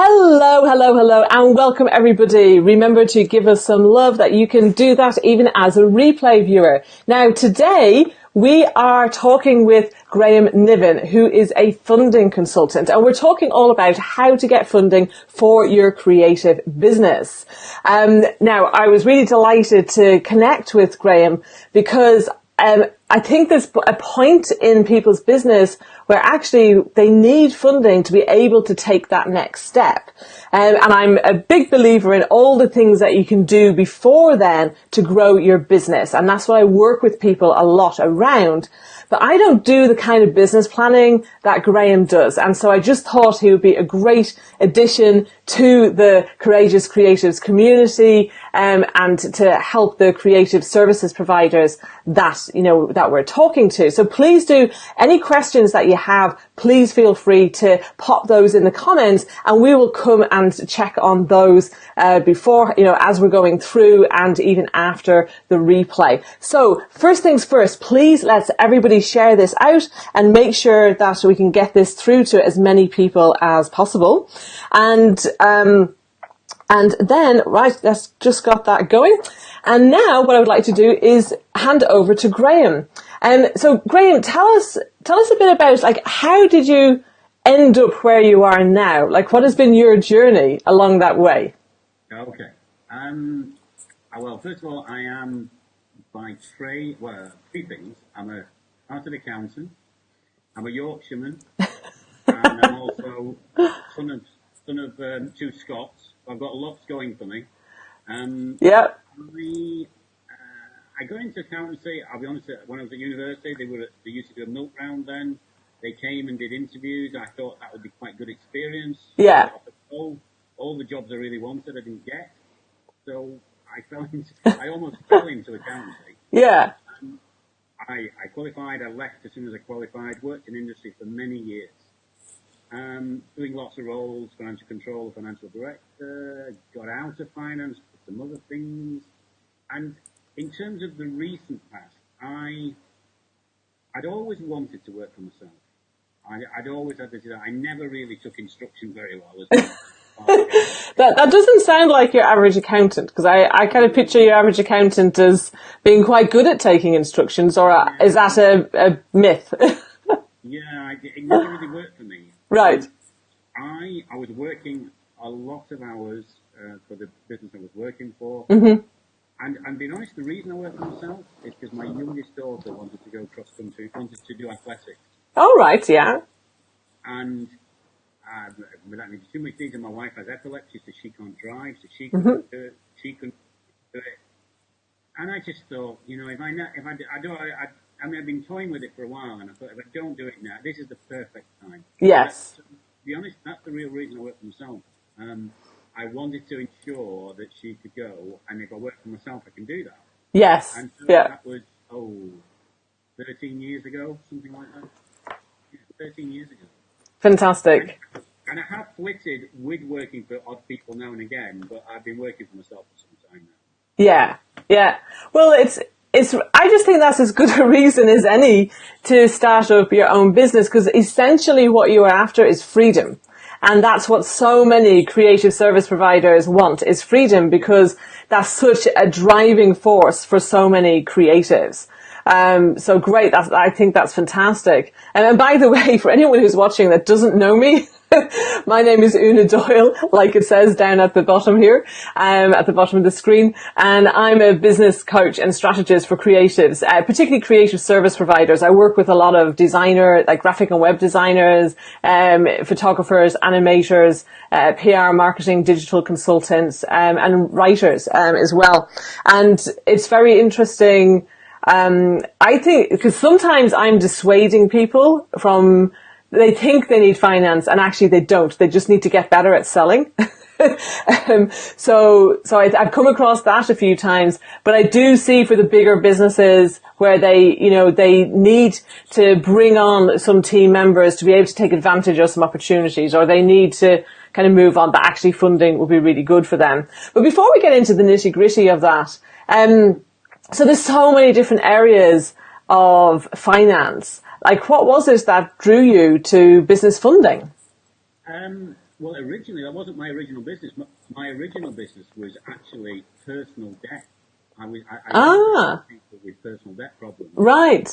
Hello, hello, hello, and welcome everybody. Remember to give us some love, that you can do that even as a replay viewer. Now, today we are talking with Graham Niven, who is a funding consultant, and we're talking all about how to get funding for your creative business. Now, I was really delighted to connect with Graham because I think there's a point in people's business where actually they need funding to be able to take that next step. And I'm a big believer in all the things that you can do before then to grow your business. And that's what I work with people a lot around. But I don't do the kind of business planning that Graham does. And so I just thought he would be a great addition to the Courageous Creatives community, and to help the creative services providers that we're talking to. So please do, any questions that you have, please feel free to pop those in the comments, and we will come and check on those before, as we're going through and even after the replay. So first things first, please let's everybody share this out and make sure that we can get this through to as many people as possible. And then, right, that's just got that going. And now what I would like to do is hand over to Graham. So Graham, tell us a bit about, how did you end up where you are now? What has been your journey along that way? Okay. Well, first of all, I am by trade, three things. I'm a chartered accountant, I'm a Yorkshireman, and I'm also son of two Scots. I've got lots going for me. Yeah. I got into accountancy. I'll be honest. When I was at university, they used to do a milk round. Then they came and did interviews. I thought that would be quite good experience. Yeah. All the jobs I really wanted, I didn't get. So I almost fell into accountancy. Yeah. I qualified. I left as soon as I qualified. Worked in industry for many years. Doing lots of roles, financial controller, financial director, got out of finance, did some other things. And in terms of the recent past, I'd always wanted to work for myself. I'd always had this, I never really took instruction very well. That doesn't sound like your average accountant, because I kind of picture your average accountant as being quite good at taking instructions, or is that a myth? Yeah, it never really worked for me. Right. I was working a lot of hours for the business I was working for. Mm-hmm. And being honest, the reason I worked for myself is because my youngest daughter wanted to go cross-country, wanted to do athletics. Oh, right, yeah. And without needing too much detail, my wife has epilepsy, so she can't drive, so she couldn't do it. And I just thought, I've been toying with it for a while, and I thought, if I don't do it now, this is the perfect time. Yes. To be honest, that's the real reason I work for myself. I wanted to ensure that she could go, and if I work for myself, I can do that. Yes. And so yeah. that was, 13 years ago, something like that. Yeah, 13 years ago. Fantastic. And I have flitted with working for odd people now and again, but I've been working for myself for some time now. Yeah. Yeah. Well, I just think that's as good a reason as any to start up your own business, because essentially what you're after is freedom. And that's what so many creative service providers want, is freedom, because that's such a driving force for so many creatives. So great. I think that's fantastic. And by the way, for anyone who's watching that doesn't know me, my name is Una Doyle, like it says down at the bottom here, at the bottom of the screen. And I'm a business coach and strategist for creatives, particularly creative service providers. I work with a lot of graphic and web designers, photographers, animators, PR, marketing, digital consultants, and writers, as well. And it's very interesting. I think, because sometimes I'm dissuading people from, they think they need finance, and actually they don't. They just need to get better at selling. So I've come across that a few times, but I do see for the bigger businesses where they need to bring on some team members to be able to take advantage of some opportunities, or they need to kind of move on, but actually funding will be really good for them. But before we get into the nitty gritty of that, so there's so many different areas of finance. What was it that drew you to business funding? Well, originally, that wasn't my original business. My original business was actually personal debt. I wanted to help Ah, people with personal debt problems. right.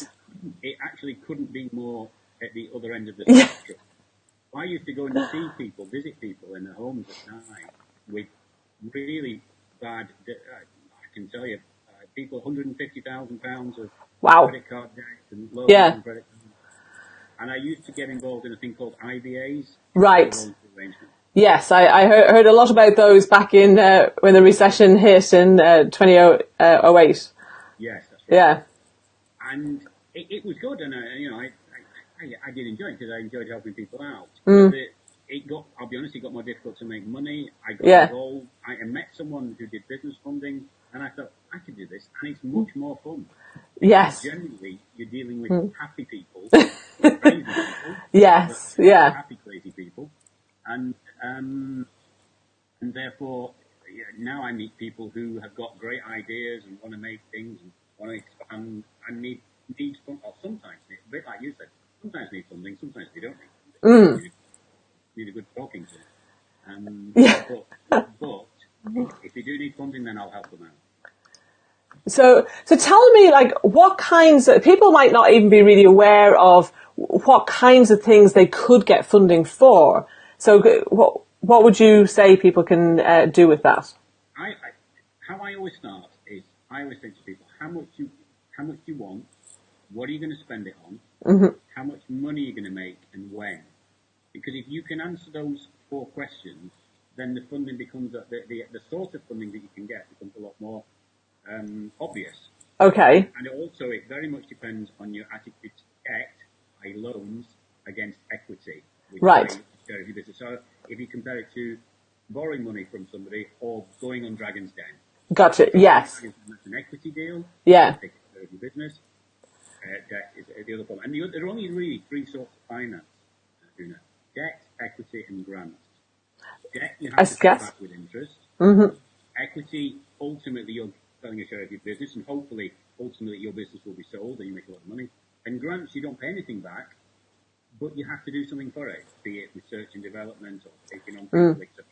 It actually couldn't be more at the other end of the Yeah. spectrum. I used to go and see people, visit people in their homes at night with really bad, I can tell you, people £150,000 of Wow. credit card debt and loans Yeah. on credit cards. And I used to get involved in a thing called IVAs, initial Right. voluntary arrangements. Yes, I heard a lot about those back in when the recession hit in 2008. Yes, that's right. Yeah. And it was good, and I did enjoy it because I enjoyed helping people out. But Mm. I'll be honest, it got more difficult to make money. I got Yeah. involved. I met someone who did business funding, and I thought I could do this, and it's much more fun because Yes. generally you're dealing with Mm. happy people, not crazy people, but Yes. Yeah. happy, crazy people, and um, and therefore now I meet people who have got great ideas and want to make things and want to expand and need fun, or sometimes need, a bit like you said, sometimes need funding, sometimes they don't need funding. Mm. Need a good talking to. Yeah. But if they do need funding, then I'll help them out. So tell me, like, what kinds of people might not even be really aware of what kinds of things they could get funding for. So what would you say people can do with that? How I always start is I always say to people, how much you want, what are you going to spend it on, how much money you're going to make, and when. Because if you can answer those four questions, then the funding becomes the sort of funding that you can get becomes a lot more obvious. Okay. And it very much depends on your attitude to debt, i.e. loans, against equity, which Right. is share of your business. So if you compare it to borrowing money from somebody or going on Dragon's Den. Gotcha. Going on Yes. Dragon's Den, that's an equity deal. Yeah. Take care of your business. Debt is the other problem. And there are only really three sorts of finance. Debt, equity, and grants. Debt you I have to pay guess. back with interest. Mm-hmm. Equity, ultimately you're selling a share of your business, and hopefully, ultimately your business will be sold and you make a lot of money. And grants, you don't pay anything back, but you have to do something for it, be it research and development or taking on people, etc.,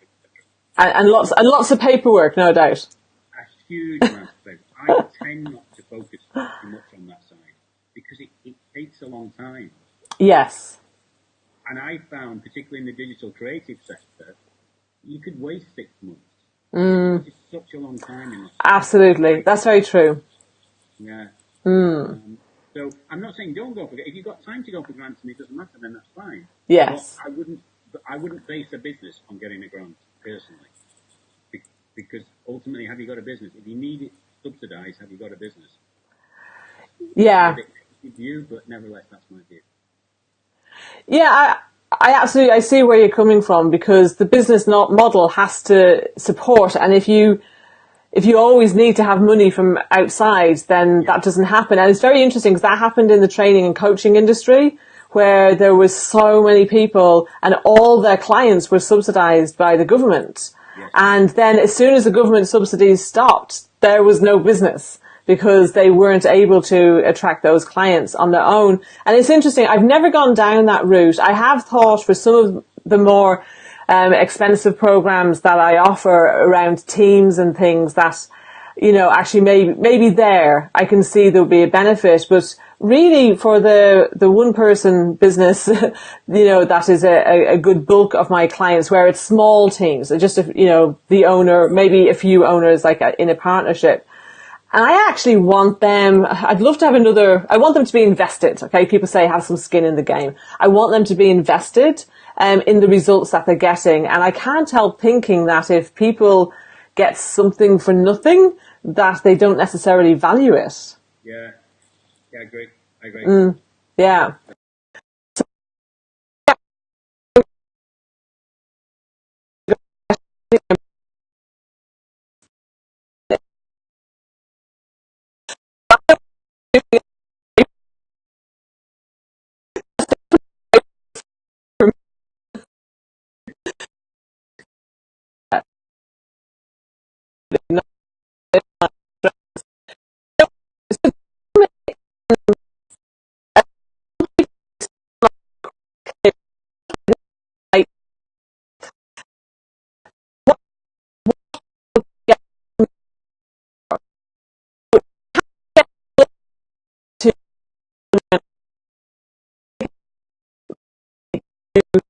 etc. And lots of paperwork, no doubt. A huge amount of paper. I tend not to focus too much on that side because it takes a long time. Yes. And I found, particularly in the digital creative sector, you could waste 6 months. Which is such a long time in this. Absolutely. That's very true. Yeah. So I'm not saying don't go for it. If you've got time to go for grants and it doesn't matter, then that's fine. Yes. But I wouldn't base a business on getting a grant personally, because ultimately, have you got a business? If you need it subsidised, have you got a business? Yeah. A bit view, but nevertheless, that's my view. Yeah, I absolutely, I see where you're coming from, because the business model has to support, and if you always need to have money from outside, then that doesn't happen. And it's very interesting because that happened in the training and coaching industry, where there was so many people and all their clients were subsidized by the government. Yes. And then as soon as the government subsidies stopped, there was no business, because they weren't able to attract those clients on their own. And it's interesting, I've never gone down that route. I have thought for some of the more expensive programs that I offer around teams and things, that, actually maybe there I can see there'll be a benefit. But really for the one person business, that is a good bulk of my clients, where it's small teams, just, the owner, maybe a few owners, like in a partnership. And I actually want them, I'd love to have I want them to be invested. Okay. People say have some skin in the game. I want them to be invested, in the results that they're getting. And I can't help thinking that if people get something for nothing, that they don't necessarily value it. Yeah. Yeah, I agree. Yeah. people.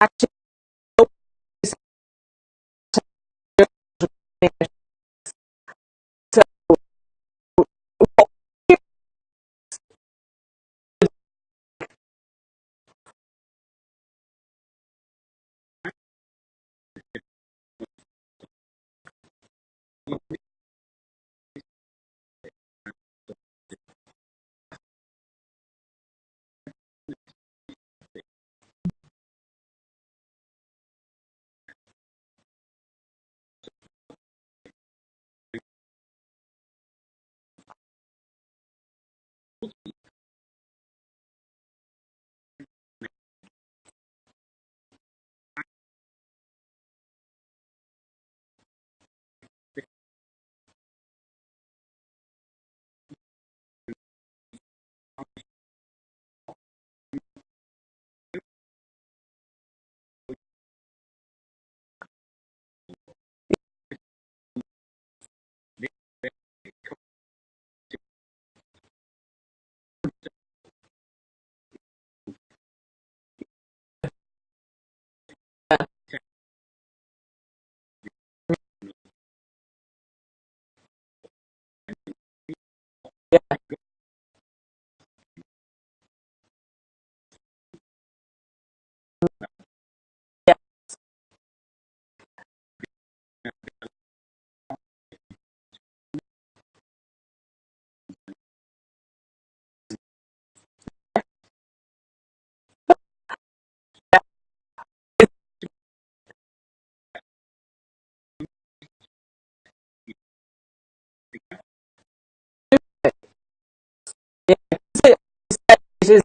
actually so yeah, yeah, it is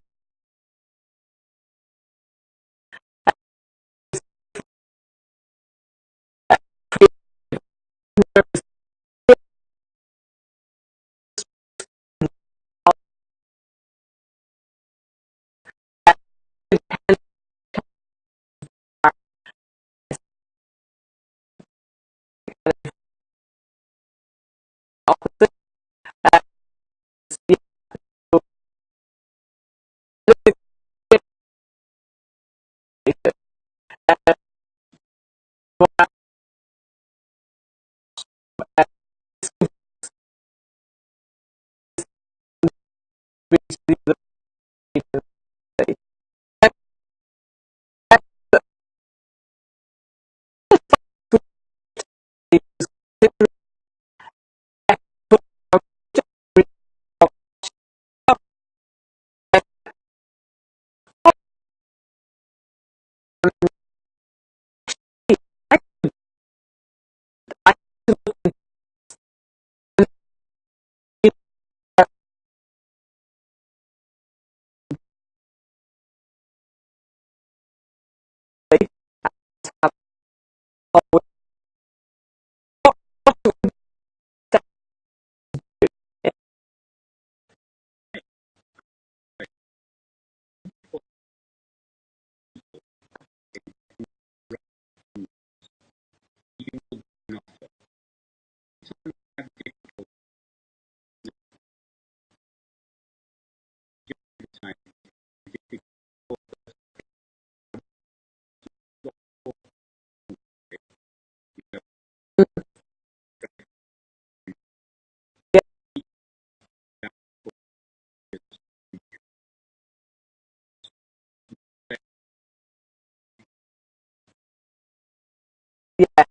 yeah,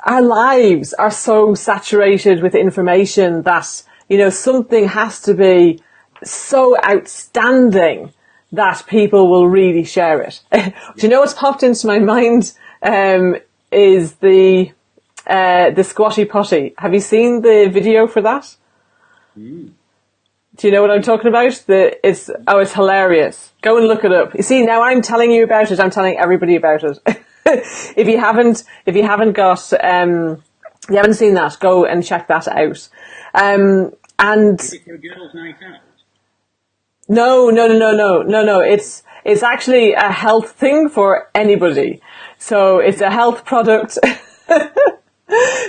our lives are so saturated with information that, something has to be so outstanding that people will really share it. Do you know what's popped into my mind? Is the squatty potty. Have you seen the video for that? Mm. Do you know what I'm talking about? It's hilarious. Go and look it up. You see, now I'm telling you about it. I'm telling everybody about it. If you haven't seen that, go and check that out. And Is it for a girls' night out? no. It's actually a health thing for anybody. So it's a health product.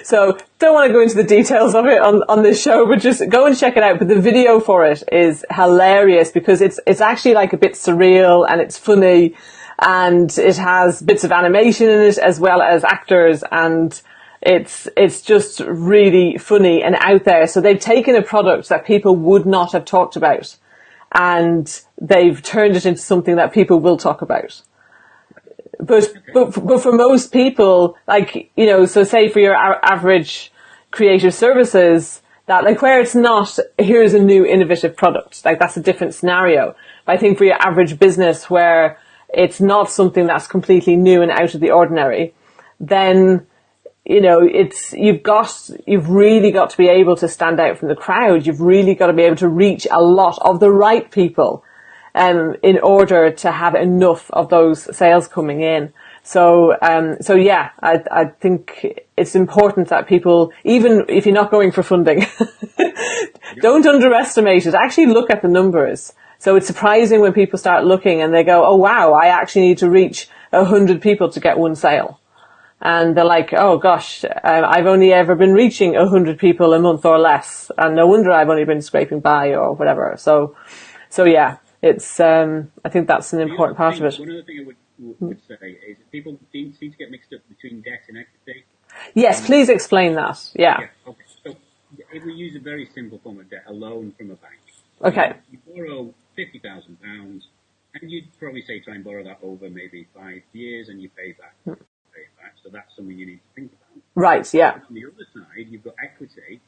So don't want to go into the details of it on this show, but just go and check it out. But the video for it is hilarious because it's actually like a bit surreal and it's funny and it has bits of animation in it as well as actors, and it's just really funny and out there. So they've taken a product that people would not have talked about and they've turned it into something that people will talk about. But for most people, like, so say for your average creative services, that like where it's not, here's a new innovative product, like that's a different scenario. But I think for your average business where it's not something that's completely new and out of the ordinary, then, you've really got to be able to stand out from the crowd. You've really got to be able to reach a lot of the right people. In order to have enough of those sales coming in. So yeah, I think it's important that people, even if you're not going for funding, don't underestimate it. Actually look at the numbers. So it's surprising when people start looking and they go, oh wow, I actually need to reach 100 people to get one sale. And they're like, oh gosh, I've only ever been reaching 100 people a month or less. And no wonder I've only been scraping by or whatever. So yeah. It's, I think that's an important part of it. One other thing I would say is that people seem to get mixed up between debt and equity. Yes, please explain that. Yeah. Okay. So if we use a very simple form of debt, a loan from a bank. Okay. You borrow £50,000 and you'd probably say try and borrow that over maybe 5 years and you pay back. So that's something you need to think about. Right, yeah. On the other side, you've got equity,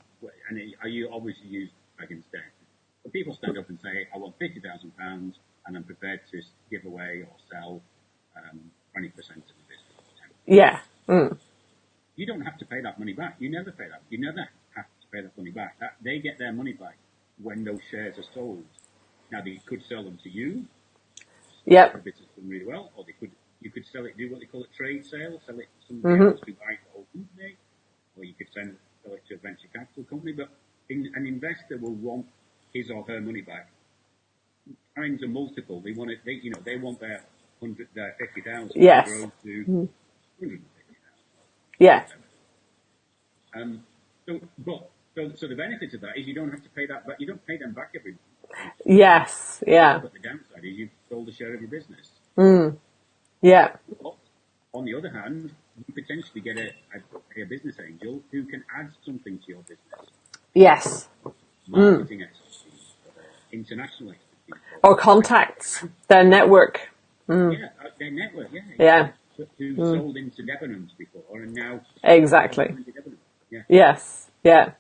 and you obviously use back instead. But people stand up and say, I want £50,000 and I'm prepared to give away or sell 20% of the business. Yeah. Mm. You don't have to pay that money back. You never pay that. You never have to pay that money back. They get their money back when those shares are sold. Now, they could sell them to you. Yep. The business done really well. Or you could sell it, do what they call a trade sale, sell it to somebody else who buys the whole company. Or you could sell it to a venture capital company. But an investor will want his or her money back times a multiple. They want they want their 50,000 yes. to grow to 150,000. Yeah. So the benefit of that is you don't have to pay that, but you don't pay them back every month. Yes. Yeah. But the downside is you've sold a share of your business. Mm. Yeah. But on the other hand, you potentially get a business angel who can add something to your business. Yes. Marketing expertise, international expertise. Or contacts, their network. Yeah, their network, Yeah. Who sold into Debenhams before and now... Exactly. Yeah. Yes, yeah.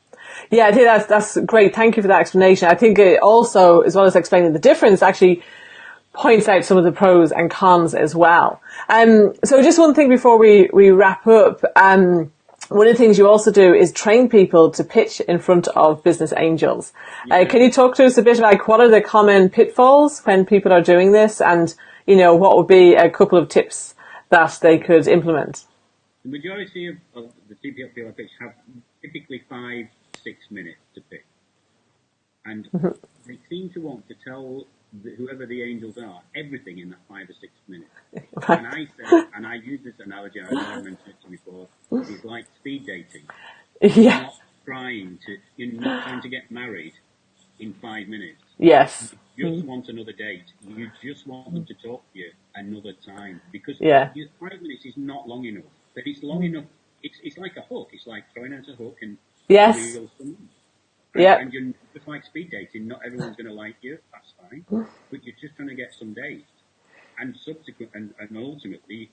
Yeah, I think that's great. Thank you for that explanation. I think it also, as well as explaining the difference, actually points out some of the pros and cons as well. So just one thing before we wrap up. One of the things you also do is train people to pitch in front of business angels. Yeah. Can you talk to us a bit about what are the common pitfalls when people are doing this, and what would be a couple of tips that they could implement? The majority of the people I pitch have typically 5-6 minutes to pitch, and they seem to want to tell whoever the angels are everything in that 5 or 6 minutes. Right. And I say, and I use this analogy, I mentioned it before, it's like speed dating. Yeah. You're not trying to get married in 5 minutes. Yes. You just want another date. You just want them to talk to you another time, because 5 minutes is not long enough. But it's long enough. It's like a hook. It's like throwing out a hook and yes. reel someone. Yeah. And you're just like speed dating. Not everyone's going to like you. That's fine. But you're just trying to get some dates. And subsequent and ultimately,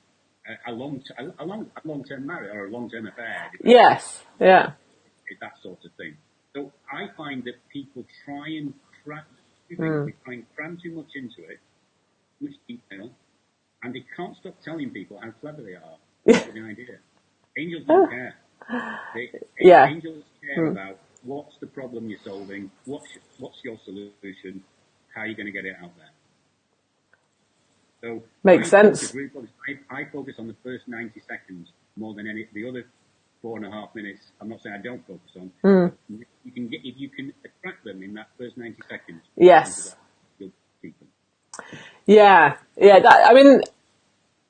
a long-term marriage or a long-term affair. Yes. Yeah. That sort of thing. So I find that people try and cram too much into it, too much detail, and they can't stop telling people how clever they are with the idea. Angels don't care. Angels care about what's the problem you're solving, what's your solution, how are you going to get it out there. So makes sense. I focus on the first 90 seconds more than the other 4.5 minutes. I'm not saying I don't focus on. If you can attract them in that first 90 seconds. Yes. You'll keep them. Yeah.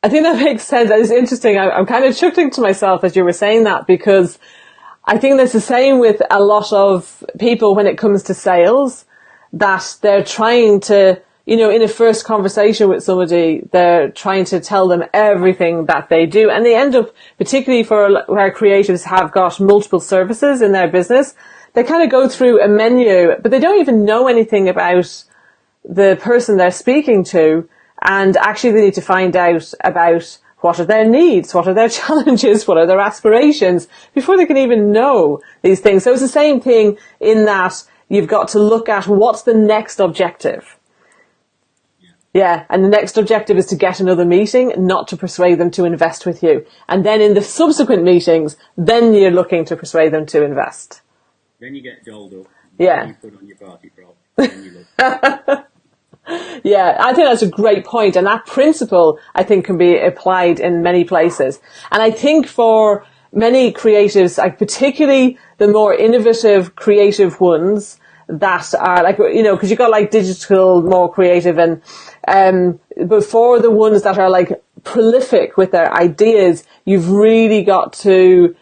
I think that makes sense. It's interesting. I'm kind of chuckling to myself as you were saying that, because I think that's the same with a lot of people when it comes to sales, that they're trying to, in a first conversation with somebody, they're trying to tell them everything that they do. And they end up, particularly for where creatives have got multiple services in their business, they kind of go through a menu, but they don't even know anything about the person they're speaking to. And actually they need to find out about what are their needs, what are their challenges, what are their aspirations, before they can even know these things. So it's the same thing in that you've got to look at what's the next objective. Yeah, and the next objective is to get another meeting, not to persuade them to invest with you. And then in the subsequent meetings, then you're looking to persuade them to invest. Then you get dolled up. Yeah. Then you put on your party prop. Then you look. Yeah, I think that's a great point. And that principle, I think, can be applied in many places. And I think for many creatives, like particularly the more innovative creative ones that are like, because you've got like digital, more creative, and before the ones that are like prolific with their ideas, you've really got to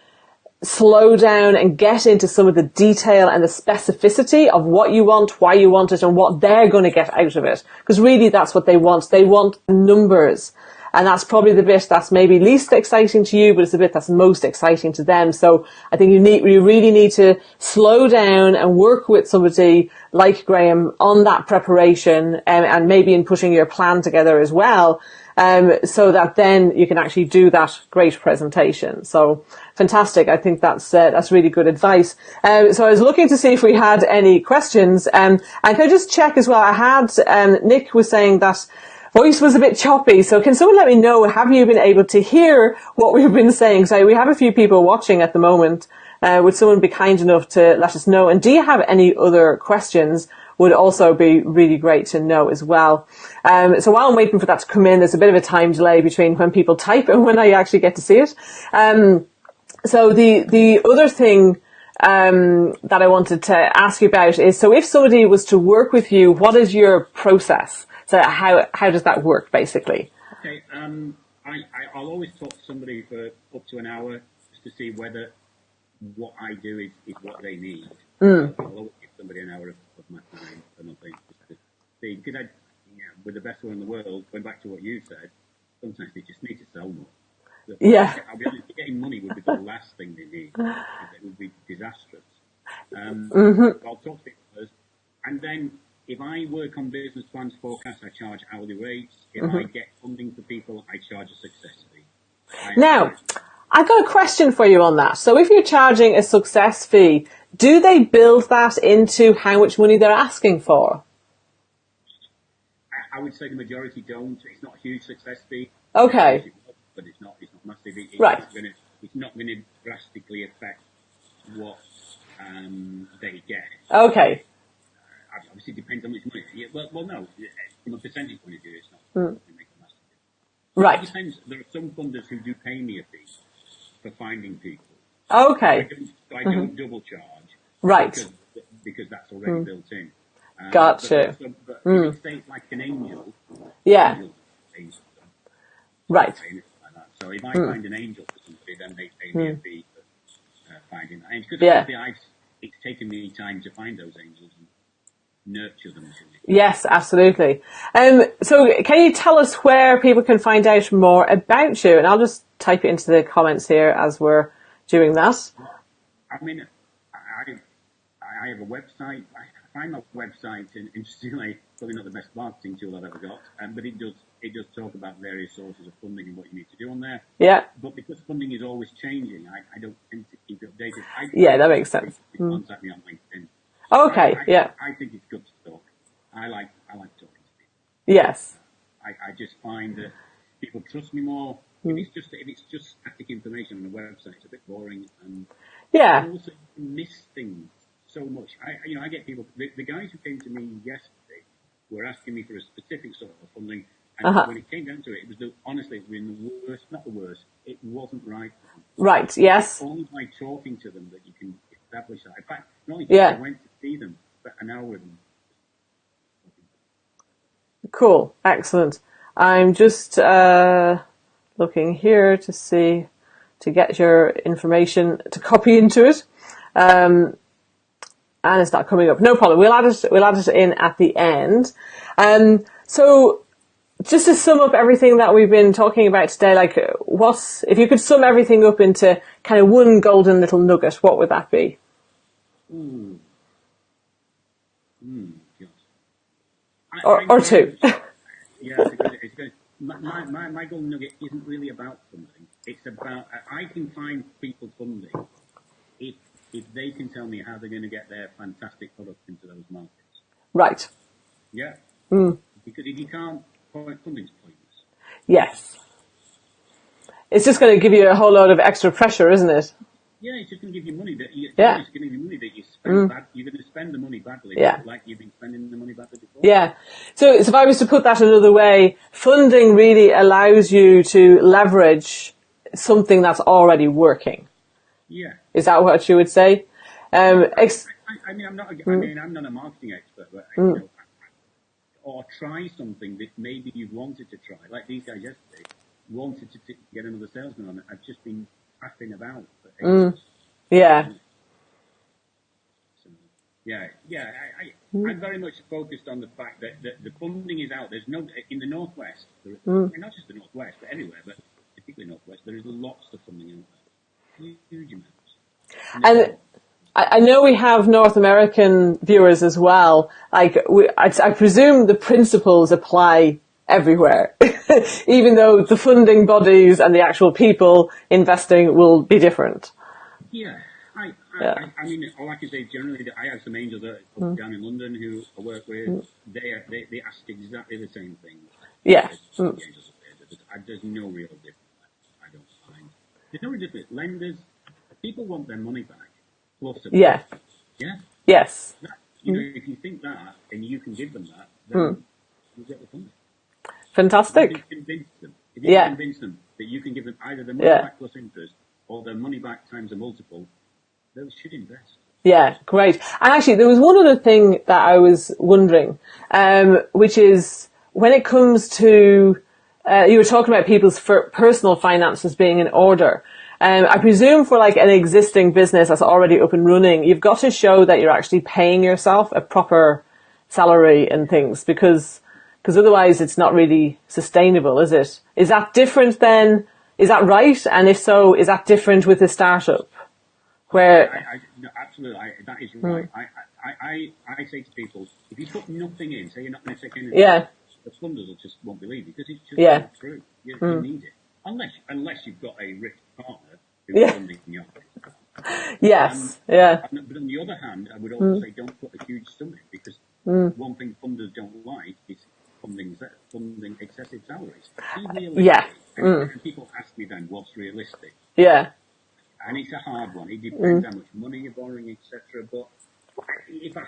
slow down and get into some of the detail and the specificity of what you want, why you want it, and what they're going to get out of it. Because really that's what they want. They want numbers. And that's probably the bit that's maybe least exciting to you, but it's the bit that's most exciting to them. So I think you really need to slow down and work with somebody like Graham on that preparation, and maybe in putting your plan together as well. So that then you can actually do that great presentation. So fantastic. I think that's really good advice. So I was looking to see if we had any questions. And can I just check as well? I had, Nick was saying that voice was a bit choppy. So can someone let me know, have you been able to hear what we've been saying? So we have a few people watching at the moment. Would someone be kind enough to let us know? And do you have any other questions? Would also be really great to know as well. So while I'm waiting for that to come in, there's a bit of a time delay between when people type and when I actually get to see it. So the other thing that I wanted to ask you about is, so if somebody was to work with you, what is your process? So how does that work, basically? Okay, I'll always talk to somebody for up to an hour just to see whether what I do is what they need. I'll always give somebody an hour of my time for nothing, just to see. Because with the best one in the world, going back to what you said, sometimes they just need to sell more. Yeah. I'll be honest, getting money would be the last thing they need. It would be disastrous. I'll talk to people first. And then if I work on business plans, forecasts, I charge hourly rates. If I get funding for people, I charge a success fee. Now, I've got a question for you on that. So if you're charging a success fee, do they build that into how much money they're asking for? I would say the majority don't. It's not a huge success fee. Okay. But it's not massive. Right. It's not going to drastically affect what they get. Okay. Obviously, it depends on which money. Yeah, well, no. From a percentage point of view, it's not going to make a massive difference. Right. It depends. There are some funders who do pay me a fee for finding people. Okay. I don't double charge. Right. Because that's already built in. Gotcha. But if it's like an angel, Yeah. angel, Right. So if I find an angel for somebody, then they pay me a fee for finding that angel. Because it's taken me time to find those angels and nurture them. Yes, absolutely. So can you tell us where people can find out more about you? And I'll just type it into the comments here as we're doing that. I mean, I have a website. I find my website, interestingly, probably not the best marketing tool I've ever got, but it it does talk about various sources of funding and what you need to do on there. Yeah. But because funding is always changing, I don't tend to keep it updated. Yeah, that makes sense. Contact me on LinkedIn. Okay, yeah. I think it's good to talk. I like talking to people. Yes. I just find that people trust me more. If it's just static information on a website, it's a bit boring, and Yeah. also miss things so much. I get people. The guys who came to me yesterday were asking me for a specific sort of funding, and when it came down to it, it was honestly, it was the worst. Not the worst. It wasn't right for them. Right. Yes. Only by talking to them that you can establish that. In fact, not only I went to see them, but an hour with them. Cool. Excellent. I'm just looking here to get your information to copy into it. And it's not coming up. No problem. We'll add it in at the end. So just to sum up everything that we've been talking about today, like if you could sum everything up into kind of one golden little nugget, what would that be? Or two. Yeah, it's good. My golden nugget isn't really about funding. It's about, I can find people funding if they can tell me how they're going to get their fantastic product into those markets. Right. Yeah. Because if you can't, funding's pointless. Yes. It's just going to give you a whole load of extra pressure, isn't it? Yeah, it's just going to give you money that you Mm. spend you're going to spend the money badly, like you've been spending the money badly before. Yeah. So if I was to put that another way, funding really allows you to leverage something that's already working. Yeah. Is that what you would say? I'm not a marketing expert, but or try something that maybe you've wanted to try. Like these guys yesterday wanted to get another salesman on it. I've just been passing about for ages. Yeah. So, I'm very much focused on the fact that the funding is out. There's no in the Northwest, not just the Northwest, but everywhere, but particularly Northwest. There is lots of funding out there, huge amounts. And I know we have North American viewers as well. Like I presume the principles apply everywhere, even though the funding bodies and the actual people investing will be different. Yeah. I mean, all I can say generally that I have some angels down in London who I work with. They ask exactly the same thing. Yeah. There's no real difference. I don't find. There's no real difference. Lenders, people want their money back. Plus yeah. Yeah. Yes. If you think that and you can give them that, then you get the funding. Fantastic. If you convince them that you can give them either the money back plus interest or the money back times a multiple, they should invest. Yeah, great. And actually, there was one other thing that I was wondering, which is when it comes to, you were talking about people's personal finances being in order. I presume for like an existing business that's already up and running, you've got to show that you're actually paying yourself a proper salary and things because otherwise it's not really sustainable, is it? Is that different then? Is that right? And if so, is that different with a startup? Where no, absolutely, that is right. I say to people, if you put nothing in, say you're not going to take anything, the funders won't believe you because it's just not true. You need it. Unless you've got a rich partner who's funding your thing. Yes, But on the other hand, I would also say don't put a huge sum in because one thing funders don't like is funding excessive salaries. And people ask me then, what's realistic? Yeah. And it's a hard one. It depends how much money you're borrowing, etc. But if I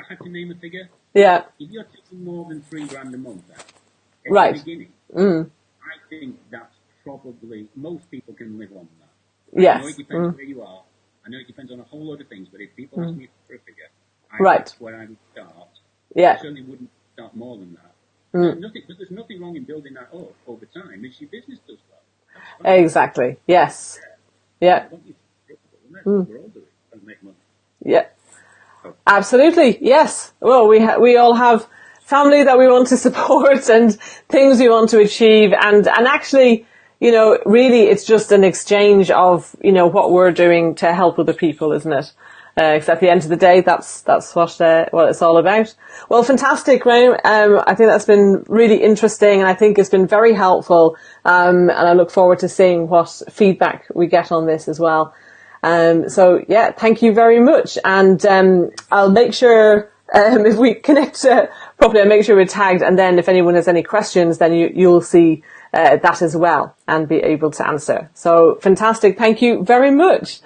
had to name a figure, if you're taking more than $3,000 a month out at the beginning, I think that's probably most people can live on that. Yes. I know it depends where you are. I know it depends on a whole lot of things. But if people ask me for a figure, that's where I would start. I certainly wouldn't start more than that. There's nothing wrong in building that up over time. If your business does well, exactly. Yes. Yeah. Yeah. Absolutely. Yes. Well, we all have family that we want to support and things we want to achieve. And actually, really it's just an exchange of, what we're doing to help other people, isn't it? Because at the end of the day, that's what it's all about. Well, fantastic, Graham. I think that's been really interesting, and I think it's been very helpful. And I look forward to seeing what feedback we get on this as well. So yeah, thank you very much. And I'll make sure if we connect properly, I'll make sure we're tagged. And then if anyone has any questions, then you'll see that as well and be able to answer. So fantastic. Thank you very much.